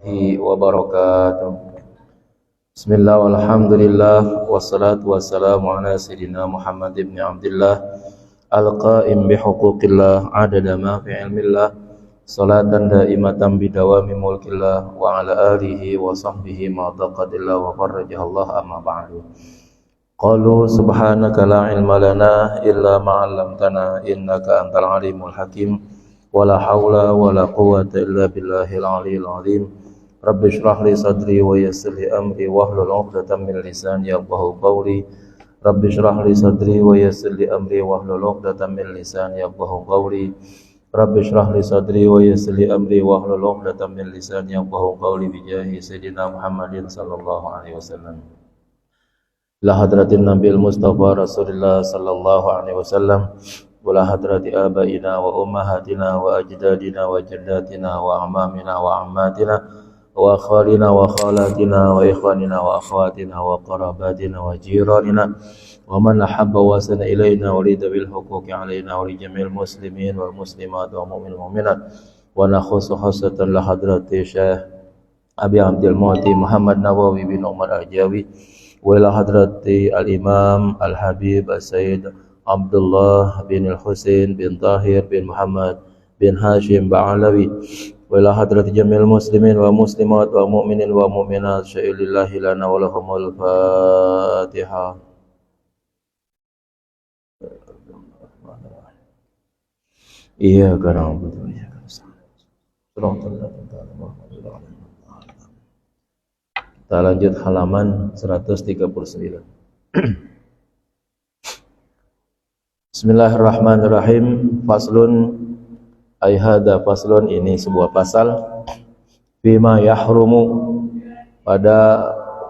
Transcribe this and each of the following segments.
wabarakatuh. Bismillah walhamdulillah wassalatu wassalamu ala sayyidina Muhammad ibn Abdullah al-qa'im bihuquqillah adada ma fi ilmillah salatan daimatan bidawami mulkillah wa ala alihi wa sahbihi ma taqadillah wa farrajahallah amma ba'du. Qalu subhanaka la ilma lana illa ma 'allamtana innaka antal alimul hakim. Wala haula wala quwwata illa billahil aliyyil azim. Rabbi shrah li sadri wa yassir li amri wahlul 'uqdatam min lisani yafqahu qawli. Rabbi shrah li sadri wa yassir li amri wahlul 'uqdatam min lisani yafqahu qawli. Rabbi shrah li sadri wa yassir li amri wahlul 'uqdatam min lisani yafqahu qawli bi jahi sayyidina Muhammadin sallallahu alaihi wasallam. La hadratin Nabil Mustafa Rasulullah sallallahu alaihi wasallam. Wala hadrati abaina wa ummahatina wa ajdadina wa jaddatina wa amamina wa ammatina wa khalina wa khalatina wa ikhwanina wa akhwatina wa qarabatina wa jiranina wa man ahabba wa sana ilayna wa lida bil huquqi alayna wa li jamil muslimin wal muslimat wa mu'min mu'minat wa nakhusu khasatan la hadrati Syekh Abi Abdul Mu'ti Muhammad Nawawi bin Umar Al-Jawi wa la hadrati al-Imam Al-Habib As-Sayyid Abdullah bin Al-Husain bin Tahir bin Muhammad bin Hashim Ba'alawi wa ila hadrati jamil muslimin wa muslimat wa mu'minin wa mu'minat syai'lillahi lana wa lahumul Fatiha. Iyyaka na'budu wa iyyaka nasta'in. Kita lanjut halaman 139. Bismillahirrahmanirrahim. Faslun ay hadza faslun, ini sebuah pasal bima yahrumu, pada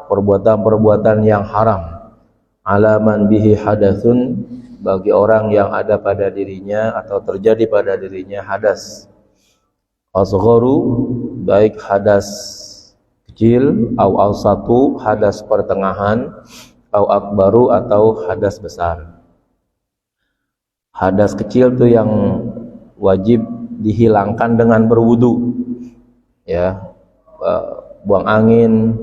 perbuatan-perbuatan yang haram, alaman bihi hadatsun, bagi orang yang ada pada dirinya atau terjadi pada dirinya hadas, asgharu, baik hadas kecil, au awsatu, hadas pertengahan, au akbaru, atau hadas besar. Hadas kecil itu yang wajib dihilangkan dengan berwudu, ya, buang angin,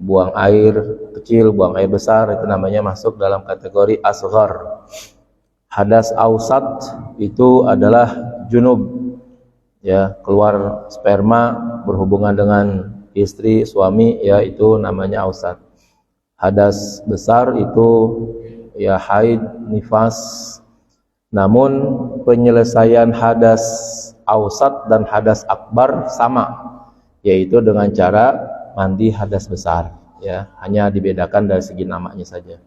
buang air kecil, buang air besar, itu namanya masuk dalam kategori asghar. Hadas ausat itu adalah junub, ya, keluar sperma berhubungan dengan istri, suami, ya, itu namanya ausat. Hadas besar itu ya haid, nifas. Namun penyelesaian hadas ausat dan hadas akbar sama, yaitu dengan cara mandi hadas besar, ya, hanya dibedakan dari segi namanya saja.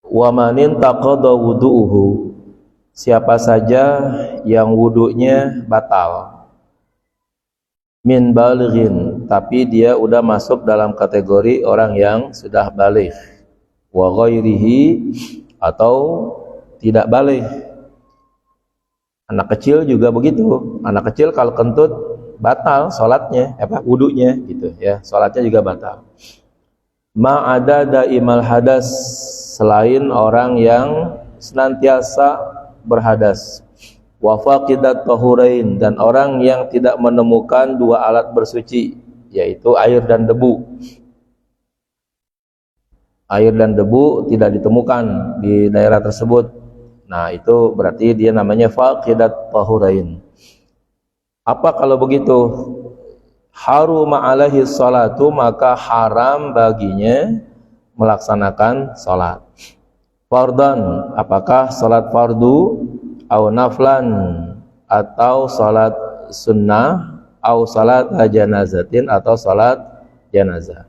Wa manin taqada wudu'uhu, siapa saja yang wudunya batal, min balighin, tapi dia udah masuk dalam kategori orang yang sudah baligh, wa ghairihi, atau tidak baligh. Anak kecil juga begitu. Anak kecil kalau kentut batal salatnya, wudunya gitu, ya, salatnya juga batal. Ma'ada daimal hadas, selain orang yang senantiasa berhadas. Wa faqidat tahurain, dan orang yang tidak menemukan dua alat bersuci, yaitu air dan debu. Air dan debu tidak ditemukan di daerah tersebut. Nah, itu berarti dia namanya faqidat tahurain. Apa kalau begitu? Haruma alaihi salatu, maka haram baginya melaksanakan salat. Fardhan, apakah salat fardu, au naflan, atau salat sunnah, au salat janazatin, atau salat janazah.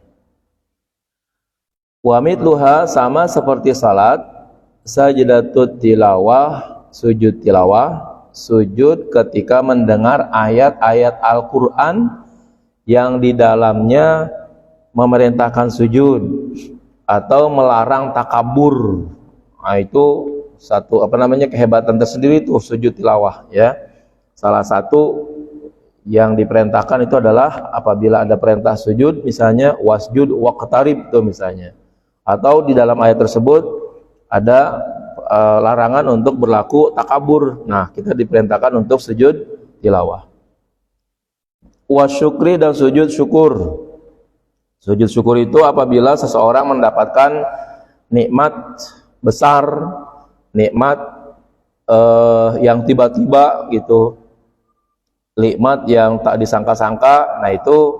Wa mitluha, sama seperti salat, sajdatut tilawah, sujud tilawah, sujud ketika mendengar ayat-ayat Al-Qur'an yang di dalamnya memerintahkan sujud atau melarang takabur. Nah, itu satu kehebatan tersendiri itu sujud tilawah, ya. Salah satu yang diperintahkan itu adalah apabila ada perintah sujud, misalnya wasjud waqtarib itu misalnya. Atau di dalam ayat tersebut ada larangan untuk berlaku takabur. Nah, kita diperintahkan untuk sujud tilawah. wasyukri dan sujud syukur. Sujud syukur itu apabila seseorang mendapatkan nikmat besar, nikmat yang tiba-tiba gitu, nikmat yang tak disangka-sangka, nah itu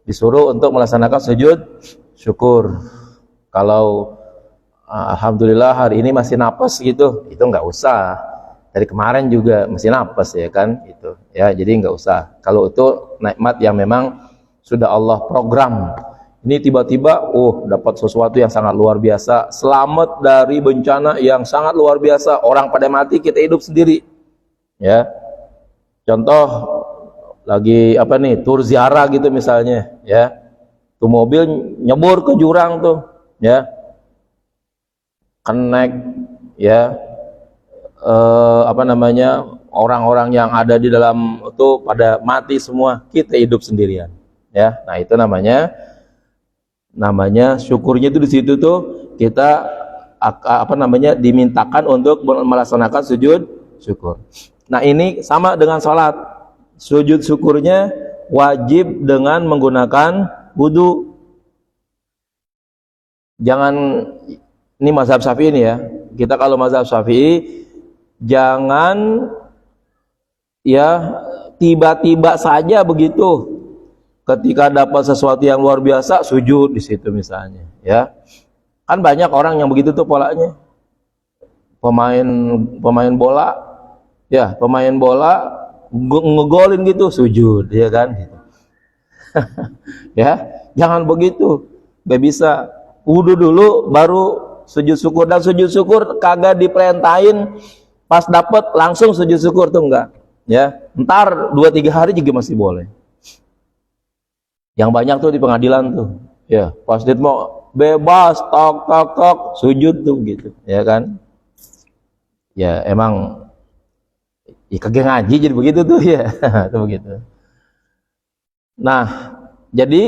disuruh untuk melaksanakan sujud syukur. Kalau alhamdulillah hari ini masih napas gitu, itu nggak usah. Dari kemarin juga masih napas ya kan, itu ya, jadi nggak usah. Kalau itu nikmat yang memang sudah Allah program, ini tiba-tiba dapat sesuatu yang sangat luar biasa, selamat dari bencana yang sangat luar biasa, orang pada mati, kita hidup sendiri ya. Contoh lagi apa nih, tur ziarah gitu misalnya ya, tuh mobil nyebur ke jurang tuh ya, connect ya, orang-orang yang ada di dalam itu pada mati semua, kita hidup sendirian ya. Nah itu namanya syukurnya itu di situ tuh kita dimintakan untuk melaksanakan sujud syukur. Nah ini sama dengan sholat, sujud syukurnya wajib dengan menggunakan wudu. Jangan, ini mazhab Syafi'i ini ya, kita kalau mazhab Syafi'i jangan ya tiba-tiba saja begitu ketika dapat sesuatu yang luar biasa sujud di situ misalnya ya. Kan banyak orang yang begitu tuh polanya, pemain bola ya, pemain bola ngegolin gitu sujud ya kan gitu. Ya jangan begitu, gak bisa, wudu dulu baru sujud syukur. Dan sujud syukur kagak diperintahin pas dapet langsung sujud syukur tuh enggak ya, ntar 2-3 hari juga masih boleh. Yang banyak tuh di pengadilan tuh ya, pas dia mau bebas tok sujud tuh gitu ya kan. Ya emang ya kagak ngaji jadi begitu tuh ya. Tuh begitu. Nah jadi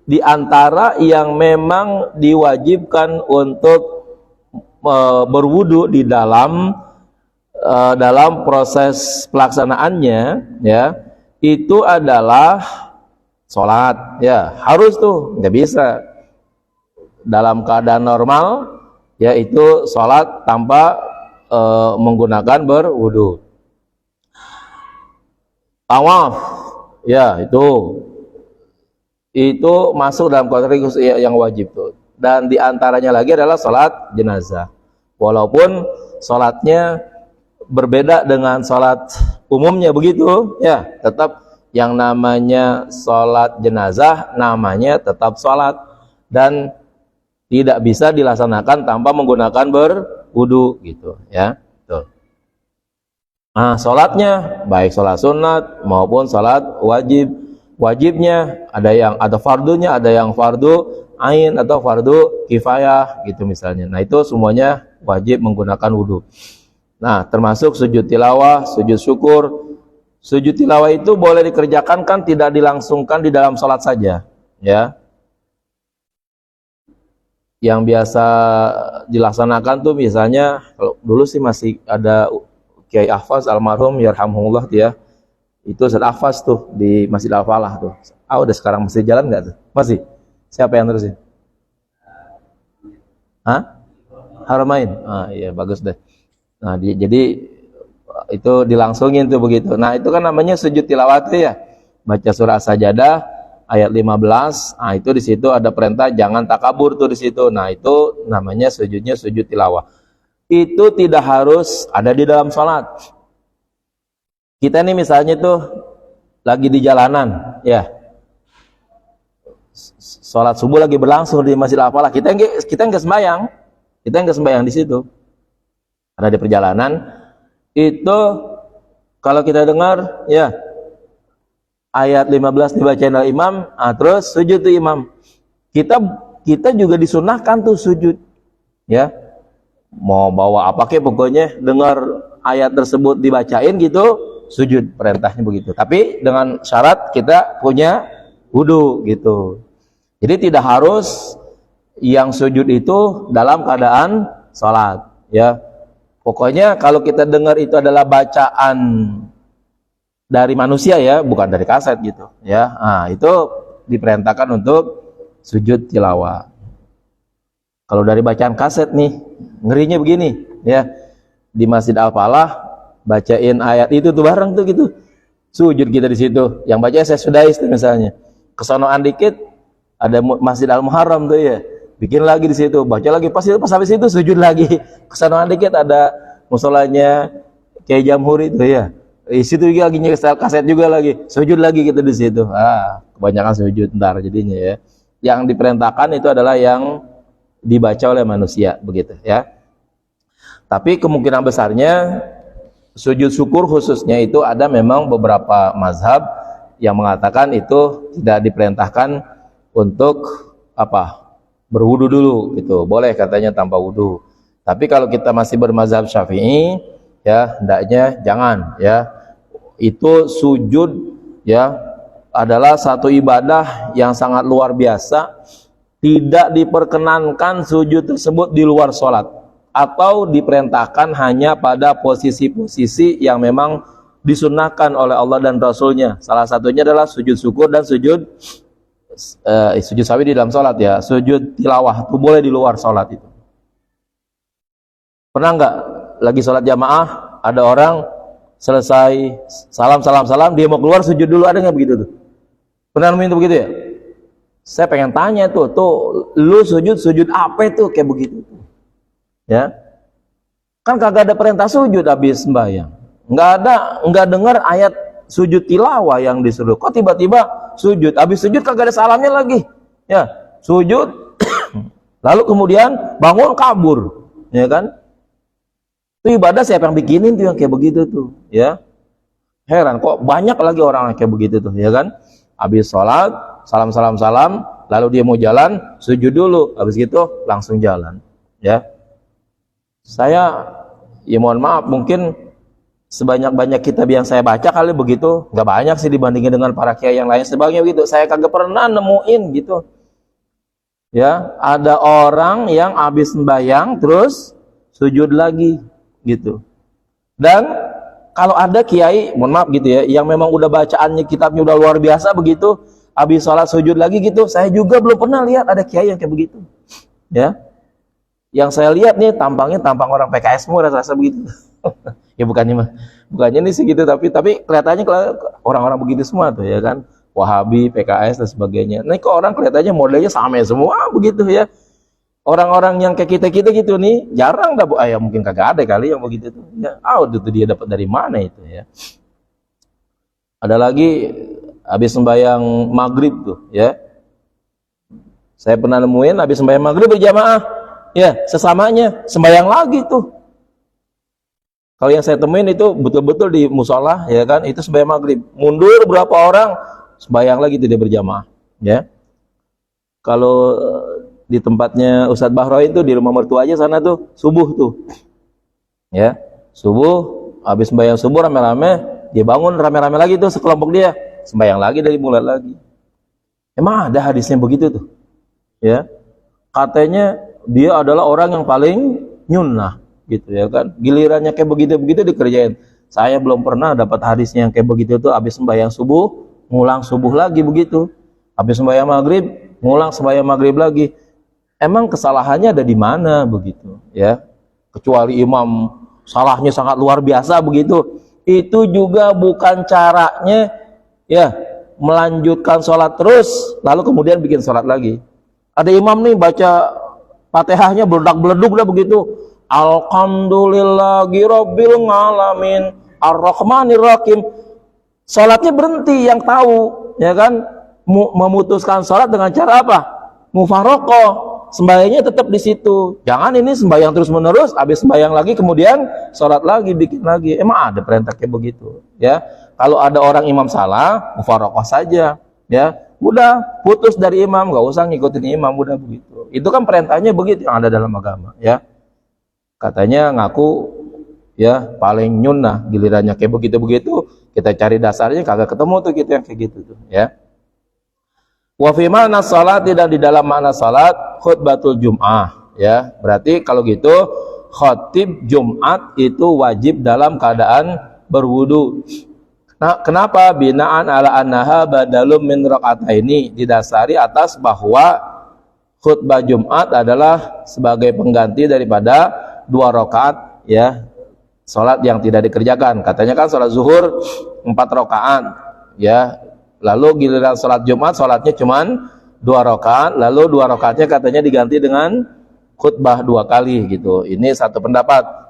di antara yang memang diwajibkan untuk berwudu di dalam proses pelaksanaannya ya, itu adalah sholat ya, harus tuh, nggak bisa dalam keadaan normal ya itu sholat tanpa menggunakan berwudu. Tawaf ya itu masuk dalam kategori yang wajib tuh. Dan diantaranya lagi adalah sholat jenazah, walaupun sholatnya berbeda dengan sholat umumnya begitu ya, tetap yang namanya sholat jenazah namanya tetap sholat dan tidak bisa dilaksanakan tanpa menggunakan berwudu gitu ya. Tuh. Nah sholatnya baik sholat sunat maupun sholat wajibnya ada fardunya, ada yang fardu ain atau fardu kifayah gitu misalnya. Nah itu semuanya wajib menggunakan wudu. Nah termasuk sujud tilawah, sujud syukur. Sujud tilawah itu boleh dikerjakan kan tidak dilangsungkan di dalam sholat saja ya. Yang biasa dilaksanakan tuh misalnya, kalau dulu sih masih ada Kiai Ahfaz almarhum yarhamhullah ya, itu Ustaz Ahfaz tuh di Masjid Al-Falah tuh. Udah sekarang masih jalan nggak tuh? Masih? Siapa yang terusin? Haramain. Iya bagus deh. Nah jadi itu dilangsungin tuh begitu. Nah itu kan namanya sujud tilawah ya, baca surah Sajadah ayat 15. Nah itu di situ ada perintah jangan takabur tuh di situ. Nah itu namanya sujudnya sujud tilawah. Itu tidak harus ada di dalam sholat. Kita nih misalnya tuh lagi di jalanan ya, sholat subuh lagi berlangsung di Masjid Al-Falah, kita nggak sembahyang di situ, ada di perjalanan. Itu kalau kita dengar ya ayat 15 dibacain oleh imam, terus sujud tuh imam, kita juga disunahkan tuh sujud ya, mau bawa apa kek pokoknya dengar ayat tersebut dibacain gitu sujud, perintahnya begitu. Tapi dengan syarat kita punya wudu gitu. Jadi tidak harus yang sujud itu dalam keadaan sholat ya. Pokoknya kalau kita dengar itu adalah bacaan dari manusia ya, bukan dari kaset gitu ya. Nah, itu diperintahkan untuk sujud tilawah. Kalau dari bacaan kaset nih, ngerinya begini ya. Di Masjid Al-Falah bacain ayat itu tuh bareng tuh gitu. Sujud kita di situ. Yang baca saya Sudais tuh misalnya. Kesonoan dikit ada Masjid Al-Muharram tuh ya. Bikin lagi di situ, baca lagi pas habis itu sujud lagi. Kesonoan dikit ada musolanya Kiai Jamhuri itu ya. Di situ juga lagi nyetel kaset juga lagi. Sujud lagi kita di situ. Kebanyakan sujud ntar jadinya ya. Yang diperintahkan itu adalah yang dibaca oleh manusia begitu ya. Tapi kemungkinan besarnya sujud syukur khususnya itu ada memang beberapa mazhab yang mengatakan itu tidak diperintahkan untuk berwudu dulu gitu. Boleh katanya tanpa wudu. Tapi kalau kita masih bermazhab Syafi'i ya hendaknya jangan ya. Itu sujud ya adalah satu ibadah yang sangat luar biasa. Tidak diperkenankan sujud tersebut di luar sholat atau diperintahkan hanya pada posisi-posisi yang memang disunnahkan oleh Allah dan Rasulnya. Salah satunya adalah sujud syukur dan sujud sawi di dalam sholat ya. Sujud tilawah itu boleh di luar sholat itu. Pernah nggak lagi sholat jamaah ada orang selesai salam dia mau keluar sujud dulu, ada nggak begitu tuh? Pernah nemuin begitu ya? Saya pengen tanya tuh lu sujud apa tuh kayak begitu tuh? Ya, kan kagak ada perintah sujud habis sembahyang, nggak dengar ayat sujud tilawah yang disuruh, kok tiba-tiba sujud, habis sujud kagak ada salamnya lagi, ya sujud, lalu kemudian bangun kabur, ya kan? Itu ibadah siapa yang bikinin tuh yang kayak begitu tuh, ya heran kok banyak lagi orang yang kayak begitu tuh, ya kan? Habis sholat salam, lalu dia mau jalan sujud dulu, habis gitu langsung jalan, ya. Saya ya mohon maaf mungkin sebanyak-banyak kitab yang saya baca kali begitu nggak banyak sih dibandingin dengan para kiai yang lain sebagainya begitu. Saya kagak pernah nemuin gitu ya ada orang yang habis sembahyang terus sujud lagi gitu. Dan kalau ada kiai mohon maaf gitu ya yang memang udah bacaannya kitabnya udah luar biasa begitu, habis sholat sujud lagi gitu, saya juga belum pernah lihat ada kiai yang kayak begitu ya. Yang saya lihat nih tampang orang PKS semua rasa-rasa begitu. Ya bukannya ini sih gitu, tapi kelihatannya orang-orang begitu semua tuh ya kan, Wahabi, PKS dan sebagainya. Nah kok orang kelihatannya modelnya sama semua begitu ya. Orang-orang yang kayak kita gitu nih jarang dah, ya mungkin kagak ada kali yang begitu tuh. Ya, itu dia dapat dari mana itu ya. Ada lagi habis sembahyang maghrib tuh ya. Saya pernah nemuin habis sembahyang maghrib berjamaah. Ya, sesamanya sembahyang lagi tuh. Kalau yang saya temuin itu betul-betul di musola, ya kan, itu sembahyang maghrib. Mundur berapa orang, sembahyang lagi tuh dia berjamaah, ya. Kalau di tempatnya Ustadz Bahro itu di rumah mertuanya sana tuh subuh tuh, ya, subuh, habis sembahyang subuh rame-rame, dia bangun rame-rame lagi tuh sekelompok dia, sembahyang lagi dari mulai lagi. Emang ada hadisnya begitu tuh, ya. Katanya dia adalah orang yang paling nyunnah gitu ya kan, gilirannya kayak begitu-begitu dikerjain. Saya belum pernah dapat hadisnya yang kayak begitu tuh habis sembahyang subuh ngulang subuh lagi begitu, habis sembahyang maghrib ngulang sembahyang maghrib lagi. Emang kesalahannya ada di mana begitu ya, kecuali imam salahnya sangat luar biasa begitu, itu juga bukan caranya ya melanjutkan sholat terus lalu kemudian bikin sholat lagi. Ada imam nih baca Fatihahnya beledak-beleduk dah begitu. Alhamdulillahi rabbil alamin ar-rahmanir rahim. Salatnya berhenti, yang tahu ya kan memutuskan salat dengan cara apa? Mufaraqah. Sembahyangnya tetap di situ. Jangan ini sembahyang terus-menerus, habis sembahyang lagi kemudian salat lagi, bikin lagi. Emang ada perintah kayak begitu, ya. Kalau ada orang imam salah, mufaraqah saja, ya. Udah putus dari imam, nggak usah ngikutin imam, udah begitu. Itu kan perintahnya begitu yang ada dalam agama, ya. Katanya ngaku ya paling nyunnah, gilirannya kayak begitu-begitu, kita cari dasarnya kagak ketemu tuh gitu yang kayak gitu tuh, ya. Wa fi ma'na salat, tidak di dalam makna salat khutbatul Jum'ah, ya. Berarti kalau gitu khatib Jumat itu wajib dalam keadaan berwudu. Nah, kenapa binaan ala annaha badalum min rakaataini, didasari atas bahwa khutbah Jumat adalah sebagai pengganti daripada 2 rakaat ya, salat yang tidak dikerjakan. Katanya kan salat zuhur 4 rakaat ya. Lalu giliran salat Jumat salatnya cuman 2 rakaat, lalu 2 rakaatnya katanya diganti dengan khutbah 2 kali gitu. Ini satu pendapat.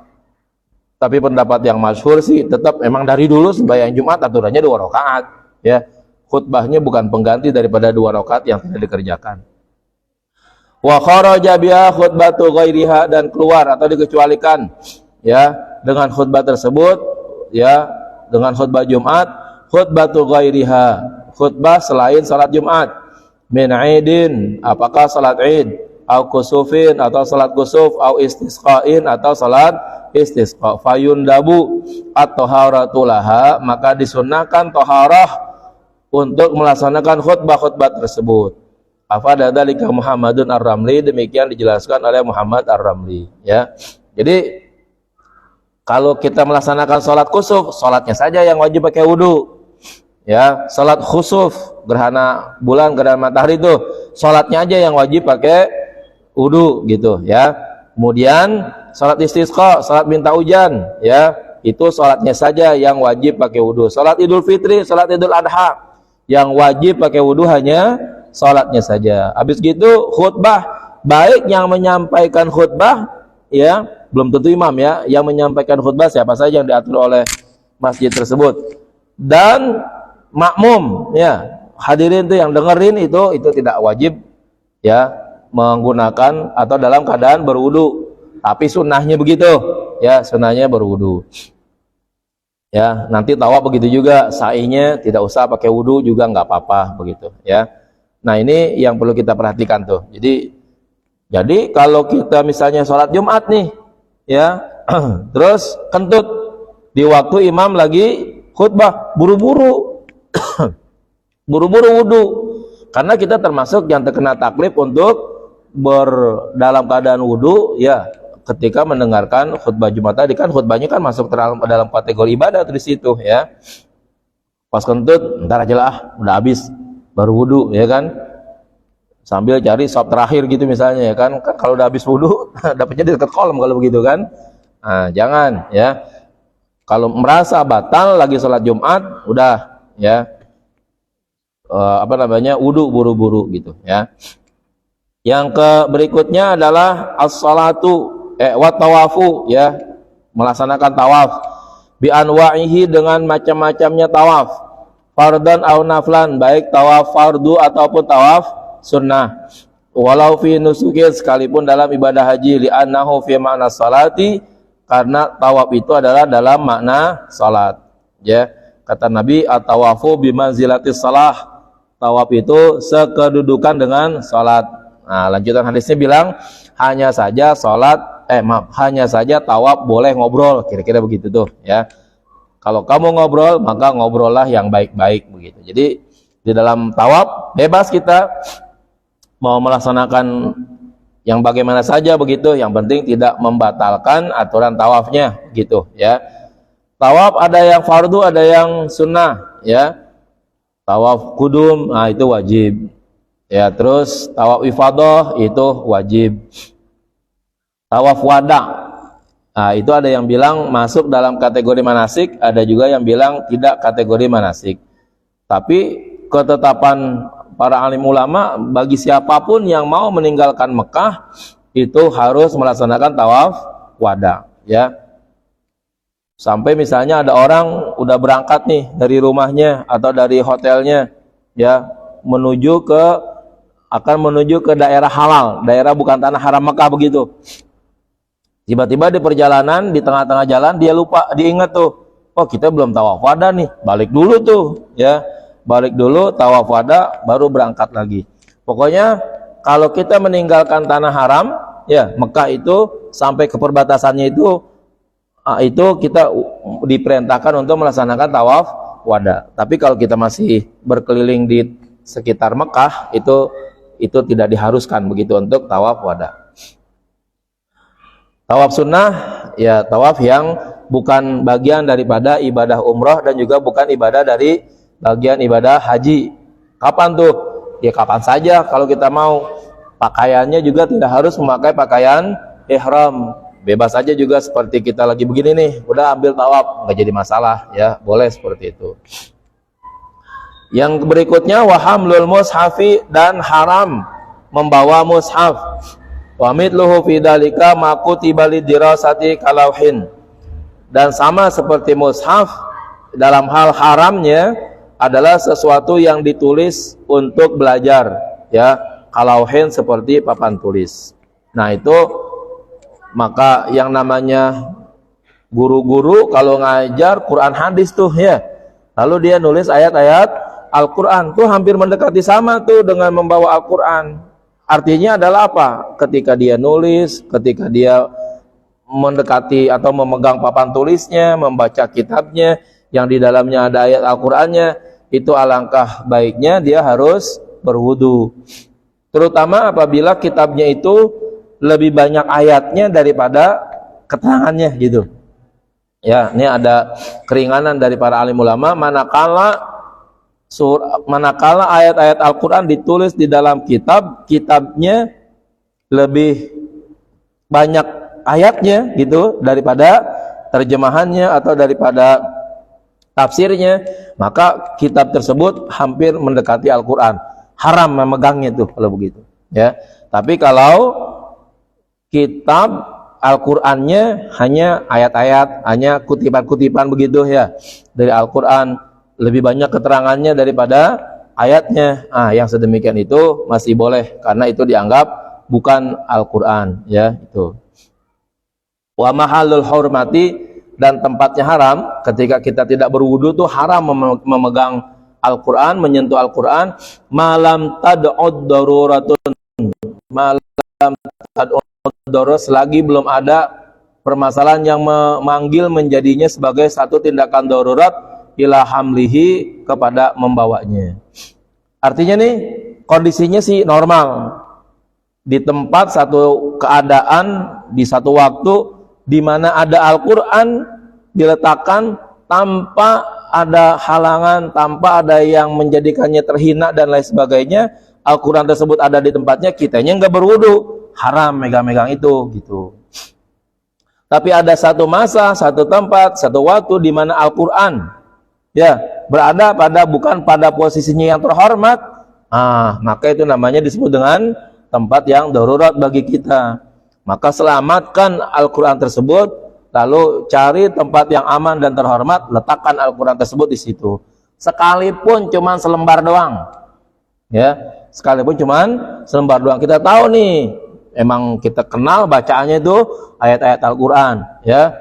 Tapi pendapat yang masyhur sih tetap memang dari dulu sembahyang Jumat aturannya 2 rakaat ya. Khutbahnya bukan pengganti daripada 2 rakaat yang tidak dikerjakan. Wa kharaja biha khutbatu ghairiha, dan keluar atau dikecualikan ya dengan khutbah tersebut ya, dengan khutbah Jumat, khutbatu ghairiha, khutbah selain salat Jumat, min aidin, apakah salat Id, au kusufin atau salat kusuf, au istisqain atau salat istisqa, fayundabu at-taharatu laha, maka disunnahkan taharah untuk melaksanakan khutbah-khutbah tersebut. Afada dzalika Muhammadun Ar-Ramli, demikian dijelaskan oleh Muhammad Ar-Ramli ya. Jadi kalau kita melaksanakan salat kusuf, salatnya saja yang wajib pakai wudu ya. Salat khusuf, gerhana bulan, gerhana matahari itu salatnya aja yang wajib pakai wudu gitu ya. Kemudian salat istisqa, salat minta hujan ya, itu salatnya saja yang wajib pakai wudu. Salat Idul Fitri, salat Idul Adha, yang wajib pakai wudu hanya salatnya saja. Habis gitu khutbah, baik yang menyampaikan khutbah ya, belum tentu imam ya, yang menyampaikan khutbah siapa saja yang diatur oleh masjid tersebut, dan makmum ya, hadirin itu yang dengerin itu tidak wajib ya menggunakan atau dalam keadaan berwudu, tapi sunnahnya begitu ya, sunnahnya berwudu ya. Nanti tawaf begitu juga, sa'inya tidak usah pakai wudu juga nggak apa-apa begitu ya. Nah ini yang perlu kita perhatikan tuh. Jadi kalau kita misalnya sholat Jumat nih ya, terus kentut di waktu imam lagi khutbah, buru-buru buru-buru wudu, karena kita termasuk yang terkena taklif untuk dalam keadaan wudu ya, ketika mendengarkan khutbah Jumat tadi. Kan khutbahnya kan masuk dalam kategori ibadah di situ ya. Pas kentut, ntar aja lah, udah habis baru wudu ya kan, sambil cari sop terakhir gitu misalnya ya kan. Kan kalau udah habis wudu dapatnya di dekat kolom kalau begitu kan. Nah, jangan ya. Kalau merasa batal lagi sholat Jumat, udah ya wudu buru-buru gitu ya. Yang berikutnya adalah as-salatu wa tawafu ya, melaksanakan tawaf bi anwa'ihi, dengan macam-macamnya tawaf, fardan au naflan, baik tawaf fardu ataupun tawaf sunnah, walau fi nusuki, sekalipun dalam ibadah haji, li annahu fi makna salati, karena tawaf itu adalah dalam makna salat ya. Kata Nabi, at-tawafu bi manzilatis salah, tawaf itu sekedudukan dengan salat. Nah, lanjutan hadisnya bilang hanya saja tawaf boleh ngobrol, kira-kira begitu tuh ya. Kalau kamu ngobrol, maka ngobrollah yang baik-baik begitu. Jadi di dalam tawaf bebas kita mau melaksanakan yang bagaimana saja begitu, yang penting tidak membatalkan aturan tawafnya gitu ya. Tawaf ada yang fardu, ada yang sunnah ya. Tawaf kudum, nah itu wajib ya. Terus tawaf ifadah itu wajib. Tawaf wada, nah itu ada yang bilang masuk dalam kategori manasik, ada juga yang bilang tidak kategori manasik. Tapi ketetapan para alim ulama, bagi siapapun yang mau meninggalkan Mekah itu harus melaksanakan tawaf wada ya. Sampai misalnya ada orang udah berangkat nih dari rumahnya atau dari hotelnya ya, akan menuju ke daerah halal, daerah bukan tanah haram Mekah begitu. Tiba-tiba di perjalanan, di tengah-tengah jalan dia lupa, diingat tuh, oh kita belum tawaf wada nih, balik dulu tuh ya, balik dulu tawaf wada baru berangkat lagi. Pokoknya kalau kita meninggalkan tanah haram ya, Mekah itu sampai ke perbatasannya itu kita diperintahkan untuk melaksanakan tawaf wada. Tapi kalau kita masih berkeliling di sekitar Mekah itu tidak diharuskan begitu untuk tawaf wada. Tawaf sunnah ya, tawaf yang bukan bagian daripada ibadah umrah dan juga bukan ibadah dari bagian ibadah haji. Kapan tuh? Ya kapan saja kalau kita mau. Pakaiannya juga tidak harus memakai pakaian ihram. Bebas aja juga seperti kita lagi begini nih, udah ambil tawaf, nggak jadi masalah ya, boleh seperti itu. Yang berikutnya wahamlul mushafi, dan haram membawa mushaf. Wa mithluhu fi dzalika ma kutiba lidirasati kalauhin. Dan sama seperti mushaf, dalam hal haramnya adalah sesuatu yang ditulis untuk belajar ya, kalauhin seperti papan tulis. Nah itu maka yang namanya guru-guru kalau ngajar Quran hadis tuh ya, lalu dia nulis ayat-ayat Al-Quran tuh hampir mendekati sama tuh dengan membawa Al-Quran. Artinya adalah apa? Ketika dia nulis, ketika dia mendekati atau memegang papan tulisnya, membaca kitabnya yang di dalamnya ada ayat Al-Qurannya, itu alangkah baiknya dia harus berwudu. Terutama apabila kitabnya itu lebih banyak ayatnya daripada keterangannya gitu. Ya, ini ada keringanan dari para alim ulama, manakala ayat-ayat Al-Quran ditulis di dalam kitabnya lebih banyak ayatnya gitu daripada terjemahannya atau daripada tafsirnya, maka kitab tersebut hampir mendekati Al-Quran. Haram memegangnya tuh kalau begitu ya. Tapi kalau kitab Al-Qur'annya hanya ayat-ayat, hanya kutipan-kutipan begitu ya dari Al-Qur'an, lebih banyak keterangannya daripada ayatnya. Yang sedemikian itu masih boleh karena itu dianggap bukan Al-Qur'an ya itu. Wa mahallul hurmati, dan tempatnya haram ketika kita tidak berwudu tuh haram memegang Al-Qur'an, menyentuh Al-Qur'an malam tad'ud daruratun, malam tad'ud darurat, selagi belum ada permasalahan yang memanggil menjadinya sebagai satu tindakan darurat ila hamlihi, kepada membawanya. Artinya nih kondisinya sih normal di tempat satu keadaan di satu waktu di mana ada Al-Qur'an diletakkan tanpa ada halangan, tanpa ada yang menjadikannya terhina dan lain sebagainya. Al-Qur'an tersebut ada di tempatnya, kitanya nggak berwudu, haram megang-megang itu gitu. Tapi ada satu masa, satu tempat, satu waktu di mana Al-Qur'an ya berada bukan pada posisinya yang terhormat, maka itu namanya disebut dengan tempat yang darurat bagi kita. Maka selamatkan Al-Qur'an tersebut, lalu cari tempat yang aman dan terhormat, letakkan Al-Qur'an tersebut di situ. Sekalipun cuman selembar doang. Ya, sekalipun cuman selembar doang. Kita tahu nih, emang kita kenal bacaannya itu ayat-ayat Al-Qur'an, ya.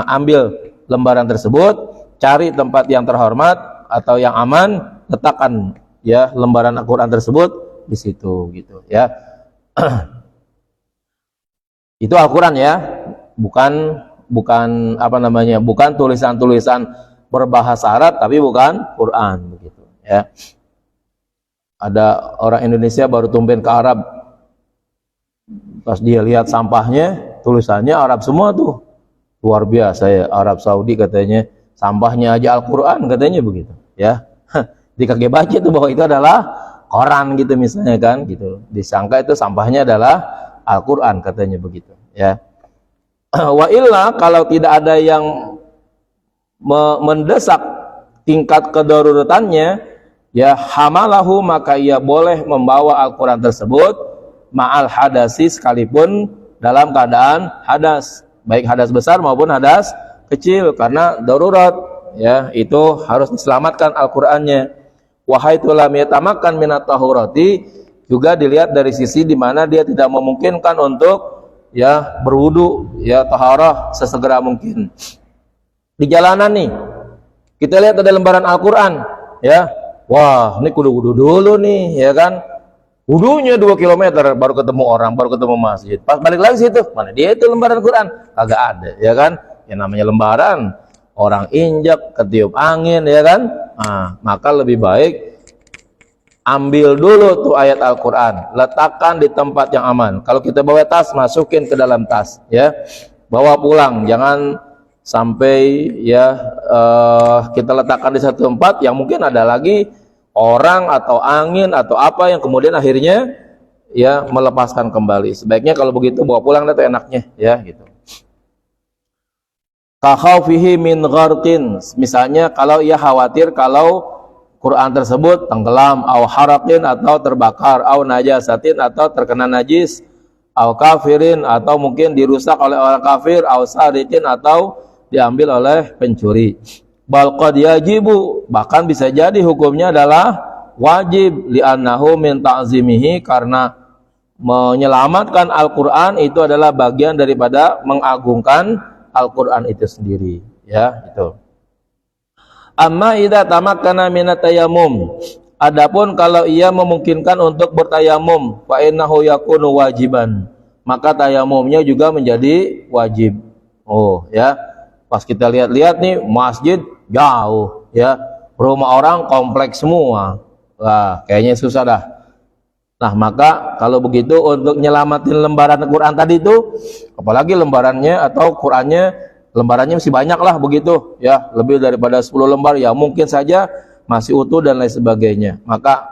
Ambil lembaran tersebut, cari tempat yang terhormat atau yang aman, letakkan ya lembaran Al-Qur'an tersebut di situ gitu, ya. Itu Al-Qur'an ya, bukan apa namanya, bukan tulisan-tulisan berbahasa Arab, tapi bukan Quran begitu, ya. Ada orang Indonesia baru tumben ke Arab, pas dia lihat sampahnya tulisannya Arab semua tuh, luar biasa ya, Arab Saudi katanya sampahnya aja Al-Qur'an katanya begitu ya. Dikagak baca tuh bahwa itu adalah koran gitu misalnya kan gitu, disangka itu sampahnya adalah Al-Qur'an katanya begitu ya. Wa illa, kalau tidak ada yang mendesak tingkat kedaruratannya ya, hamalahu, maka ia boleh membawa Al-Qur'an tersebut ma'al hadasi, sekalipun dalam keadaan hadas, baik hadas besar maupun hadas kecil, karena darurat ya, itu harus diselamatkan Al-Qur'annya. Wahai tulam yatamakan minat tahurati, juga dilihat dari sisi di mana dia tidak memungkinkan untuk ya berwudu ya taharah sesegera mungkin. Di jalanan nih kita lihat ada lembaran Al-Qur'an ya, wah ini kudu wudu dulu nih ya kan, wudunya 2 km baru ketemu orang, baru ketemu masjid, pas balik lagi situ mana dia itu lembaran Quran, kagak ada ya kan. Yang namanya lembaran orang injak, ketiup angin ya kan. Maka lebih baik ambil dulu tuh ayat Al-Qur'an, letakkan di tempat yang aman. Kalau kita bawa tas, masukin ke dalam tas ya, bawa pulang, jangan sampai ya kita letakkan di satu tempat yang mungkin ada lagi orang atau angin atau apa yang kemudian akhirnya ya melepaskan kembali. Sebaiknya kalau begitu bawa pulang itu enaknya ya gitu. Kakhaufihi min gharqin, misalnya kalau ia khawatir kalau Quran tersebut tenggelam, au haraqin atau terbakar, au najasatin atau terkena najis, au kafirin atau mungkin dirusak oleh orang kafir, au sariqin atau diambil oleh pencuri. Bal qad yajibu, bahkan bisa jadi hukumnya adalah wajib, li'annahu min ta'zimihi, karena menyelamatkan Al-Qur'an itu adalah bagian daripada mengagungkan Al-Qur'an itu sendiri, ya, itu. Amma idza tamakkana minat tayammum, adapun kalau ia memungkinkan untuk bertayamum, fa innahu yakunu wajiban, maka tayamumnya juga menjadi wajib. Oh, ya. Pas kita lihat-lihat nih masjid jauh, ya. Rumah orang kompleks semua. Wah, kayaknya susah dah. Nah, maka kalau begitu untuk nyelamatin lembaran Quran tadi itu, apalagi lembarannya atau Qurannya, lembarannya masih banyak lah begitu, ya, lebih daripada 10 lembar, ya mungkin saja masih utuh dan lain sebagainya. Maka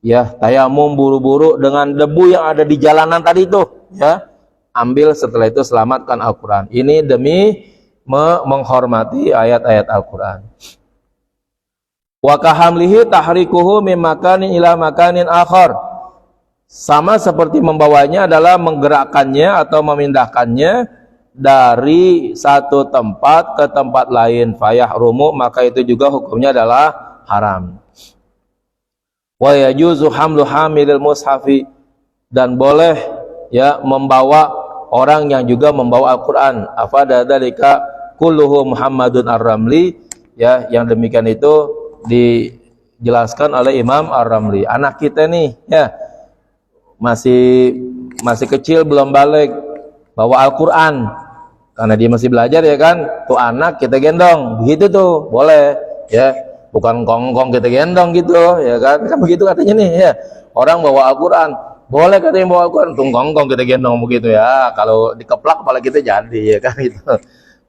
ya tayamum buru-buru dengan debu yang ada di jalanan tadi itu, ya, ambil, setelah itu selamatkan Al-Quran. Ini demi menghormati ayat-ayat Al-Quran. Wa kahamlihi tahrikuhu min makanin ila makanin akhar, sama seperti membawanya adalah menggerakkannya atau memindahkannya dari satu tempat ke tempat lain, fayahrumu, maka itu juga hukumnya adalah haram. Wa yajuzu hamlu hamilil mushafi, dan boleh ya membawa orang yang juga membawa Al-Qur'an. Afada dzalika kulluhu Muhammadun Ar-Ramli, ya, yang demikian itu dijelaskan oleh Imam Ar-Ramli. Anak kita nih, ya, masih kecil, belum balik, bawa Al-Qur'an karena dia masih belajar, ya kan, tuh anak kita gendong begitu tuh boleh, ya, bukan kongkong kita gendong gitu, ya kan begitu katanya nih, ya, orang bawa Al-Qur'an boleh katanya bawa Al-Qur'an, tuh kongkong kita gendong begitu, ya, kalau dikeplak kepala kita jadi, ya kan, gitu.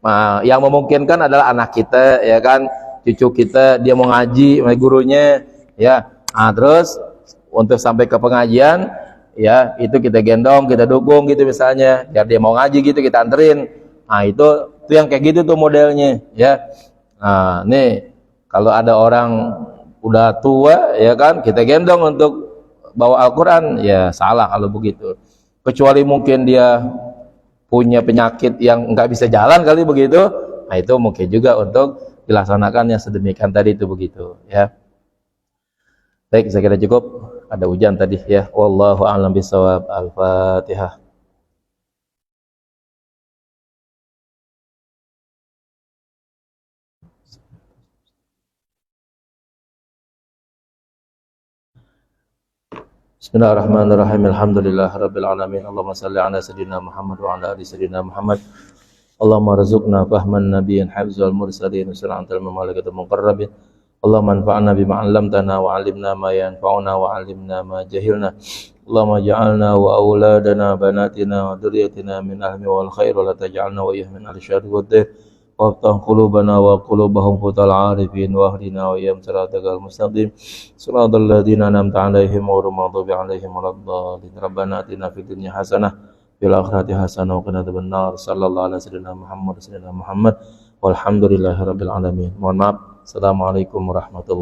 Nah, yang memungkinkan adalah anak kita, ya kan, cucu kita, dia mau ngaji sama gurunya, ya, nah, terus untuk sampai ke pengajian, ya, itu kita gendong, kita dukung gitu misalnya, biar dia mau ngaji gitu, kita anterin. Nah, itu yang kayak gitu tuh modelnya, ya. Nah, nih kalau ada orang udah tua, ya kan, kita gendong untuk bawa Al-Qur'an, ya salah kalau begitu. Kecuali mungkin dia punya penyakit yang nggak bisa jalan kali begitu. Nah, itu mungkin juga untuk dilaksanakan yang sedemikian tadi itu begitu, ya. Baik, saya kira cukup. Ada hujan tadi, ya. Wallahu a'lam bishawab. Al-Fatihah. Bismillahirrahmanirrahim. Alhamdulillahirabbil alamin. Allahumma shalli ala sayyidina Muhammad wa ala ali sayyidina Muhammad. Allahumma rzuqna fahman nabiyyin hafzal mursalin sallallahu alaihi malaikatul muqarrabin. Allahumma anfa'na bima 'allamtana wa 'allimna ma yanfa'una wa 'allimna ma jahilna. Allahumma ja'alna wa auladana banatina wa dzurriyyatina min ahli wal khair wa la taj'alna wa min al-syarri wad dir. Waftah qulubana wa qulubahum futal 'arifin wa hdina wa iyam siratal mustaqim. Siratal ladzina an'amta 'alaihim ghairil maghdubi 'alaihim waladdallin. Rabbana atina fid dunya hasanah fil akhirati hasanah wa qina adzabannar. Sallallahu alaihi wasallam Muhammad walhamdulillahirabbil alamin. Mohon maaf. Assalamualaikum warahmatullahi wabarakatuh.